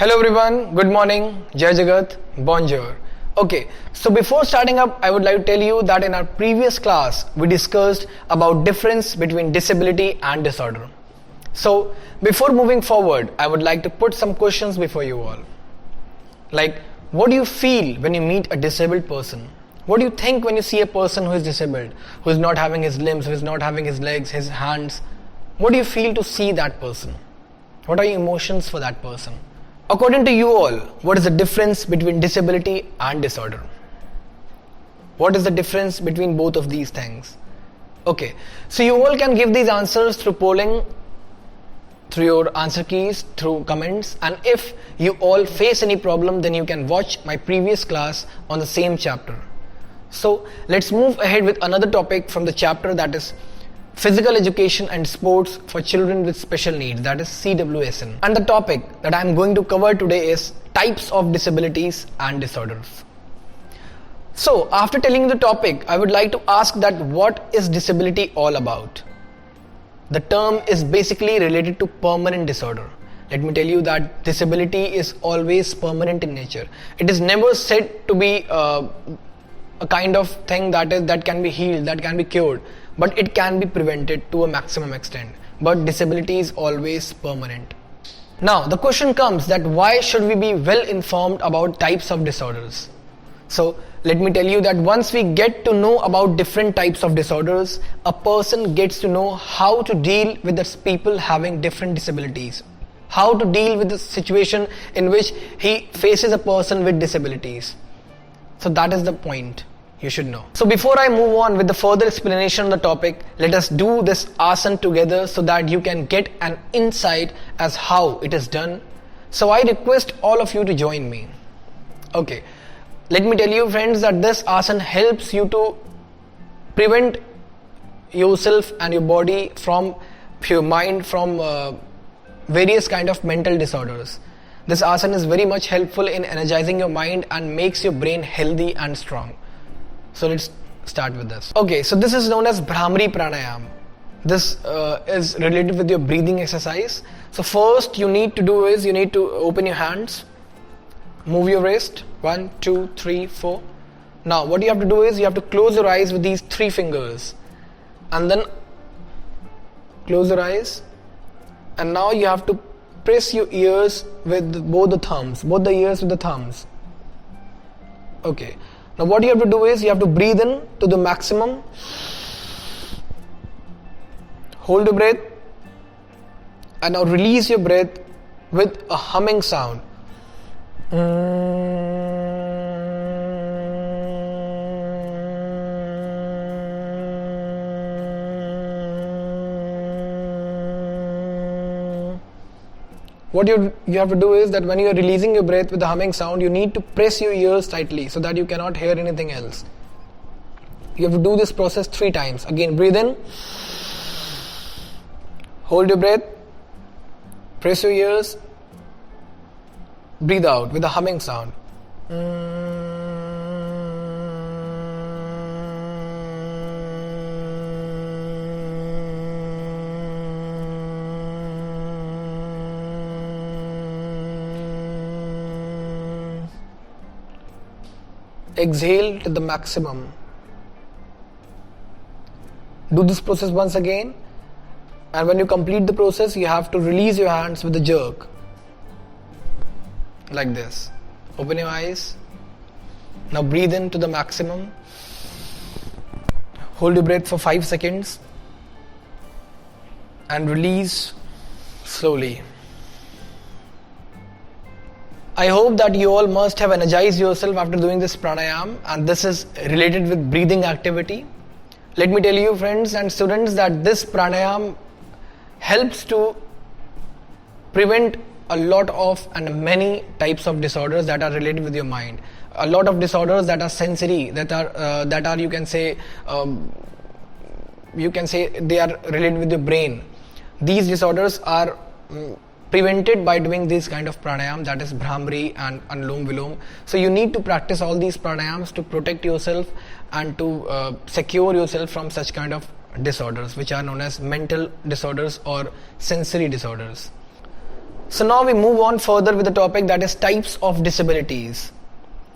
Hello everyone, good morning, Jai Jagat, bonjour. Okay, so before starting up, I would like to tell you that in our previous class, we discussed about difference between disability and disorder. So before moving forward, I would like to put some questions before you all. Like, what do you feel when you meet a disabled person? What do you think when you see a person who is disabled, who is not having his limbs, who is not having his legs, his hands? What do you feel to see that person? What are your emotions for that person? According to you all, what is the difference between disability and disorder? What is the difference between both of these things? Okay, so you all can give these answers through polling, through your answer keys, through comments, and if you all face any problem, then you can watch my previous class on the same chapter. So let's move ahead with another topic from the chapter, that is Physical Education and Sports for Children with Special Needs, that is CWSN. And the topic that I am going to cover today is types of disabilities and disorders. So after telling you the topic, I would like to ask that what is disability all about? The term is basically related to permanent disorder. Let me tell you that disability is always permanent in nature. It is never said to be a kind of thing that can be healed, that can be cured, but it can be prevented to a maximum extent. But disability is always permanent. Now the question comes that why should we be well informed about types of disorders? So let me tell you that once we get to know about different types of disorders, a person gets to know how to deal with the people having different disabilities, how to deal with the situation in which he faces a person with disabilities. So that is the point you should know. So before I move on with the further explanation on the topic, let us do this asana together so that you can get an insight as how it is done. So I request all of you to join me. Okay, let me tell you friends that this asana helps you to prevent yourself and your body from your mind from various kind of mental disorders. This asana is very much helpful in energizing your mind and makes your brain healthy and strong. So let's start with this. Okay, so this is known as Bhramari Pranayam. This is related with your breathing exercise. So first you need to do is you need to open your hands, move your wrist, 1, 2, 3, 4. Now what you have to do is you have to close your eyes with these 3 fingers and then close your eyes, and now you have to press your ears with both the ears with the thumbs. Okay. Now what you have to do is you have to breathe in to the maximum, hold your breath, and now release your breath with a humming sound. What you have to do is that when you are releasing your breath with the humming sound, you need to press your ears tightly so that you cannot hear anything else. You have to do this process 3 times. Again, breathe in, hold your breath, press your ears, breathe out with a humming sound. Exhale to the maximum. Do this process once again, and when you complete the process, you have to release your hands with a jerk. Like this. Open your eyes. Now breathe in to the maximum. Hold your breath for 5 seconds and release slowly. I hope that you all must have energized yourself after doing this pranayam, and this is related with breathing activity. Let me tell you friends and students that this pranayam helps to prevent a lot of and many types of disorders that are related with your mind. A lot of disorders that are sensory, that are you can say they are related with your brain. These disorders are prevented by doing this kind of pranayam, that is Bhramari and Anulom Vilom. So you need to practice all these pranayams to protect yourself and to secure yourself from such kind of disorders which are known as mental disorders or sensory disorders. So now we move on further with the topic, that is types of disabilities.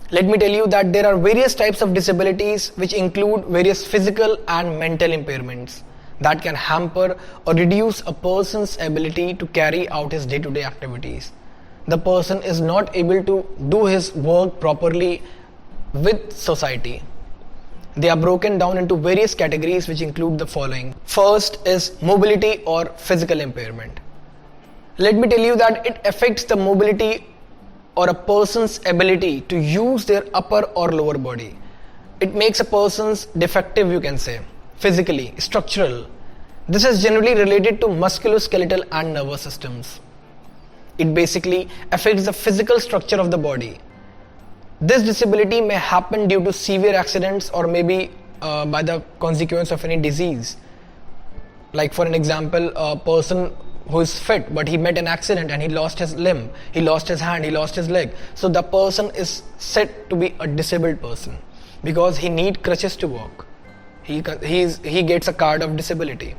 Let me tell you that there are various types of disabilities which include various physical and mental impairments that can hamper or reduce a person's ability to carry out his day-to-day activities. The person is not able to do his work properly with society. They are broken down into various categories which include the following. First is mobility or physical impairment. Let me tell you that it affects the mobility or a person's ability to use their upper or lower body. It makes a person's defective, you can say, physically, structural. This is generally related to musculoskeletal and nervous systems. It basically affects the physical structure of the body. This disability may happen due to severe accidents or maybe by the consequence of any disease. Like for an example, a person who is fit but he met an accident and he lost his limb, he lost his hand, he lost his leg. So the person is said to be a disabled person because he needs crutches to walk. He gets a card of disability.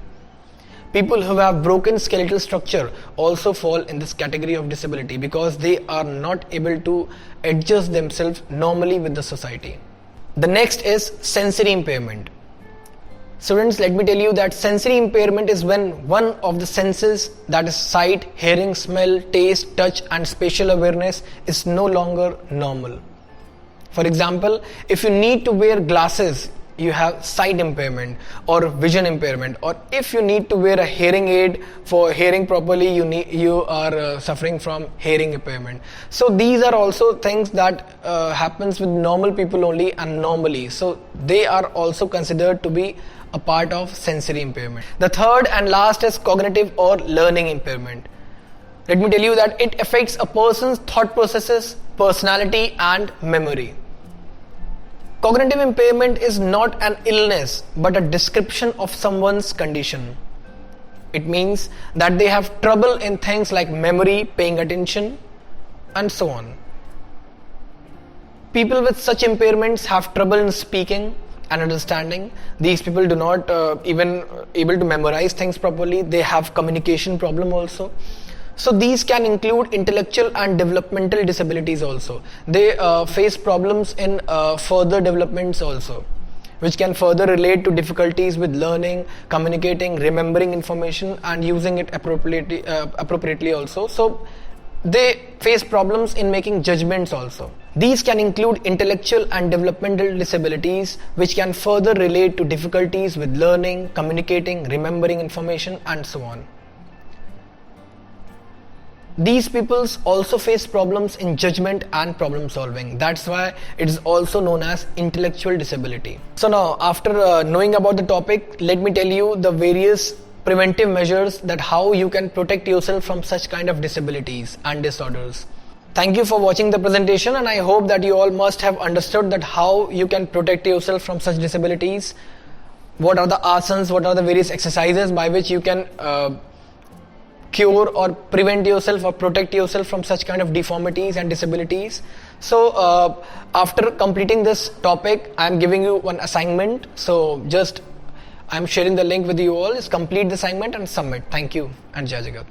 People who have broken skeletal structure also fall in this category of disability because they are not able to adjust themselves normally with the society. The next is sensory impairment. Students, let me tell you that sensory impairment is when one of the senses, that is sight, hearing, smell, taste, touch and spatial awareness, is no longer normal. For example, if you need to wear glasses, you have sight impairment or vision impairment, or if you need to wear a hearing aid for hearing properly, you are suffering from hearing impairment. So these are also things that happens with normal people only and normally. So they are also considered to be a part of sensory impairment. The third and last is cognitive or learning impairment. Let me tell you that it affects a person's thought processes, personality and memory. Cognitive impairment is not an illness but a description of someone's condition. It means that they have trouble in things like memory, paying attention and so on. People with such impairments have trouble in speaking and understanding. These people do not even able to memorize things properly. They have communication problem also. So these can include intellectual and developmental disabilities also. They face problems in further developments also, which can further relate to difficulties with learning, communicating, remembering information and using it appropriately also. So they face problems in making judgments also. These can include intellectual and developmental disabilities which can further relate to difficulties with learning, communicating, remembering information and so on. These people also face problems in judgment and problem solving. That's why it is also known as intellectual disability. So now, after knowing about the topic, let me tell you the various preventive measures that how you can protect yourself from such kind of disabilities and disorders. Thank you for watching the presentation, and I hope that you all must have understood that how you can protect yourself from such disabilities. What are the asanas, what are the various exercises by which you can cure or prevent yourself or protect yourself from such kind of deformities and disabilities. So after completing this topic, I am giving you one assignment. So just I am sharing the link with you all. Just complete the assignment and submit. Thank you and Jai Jagat.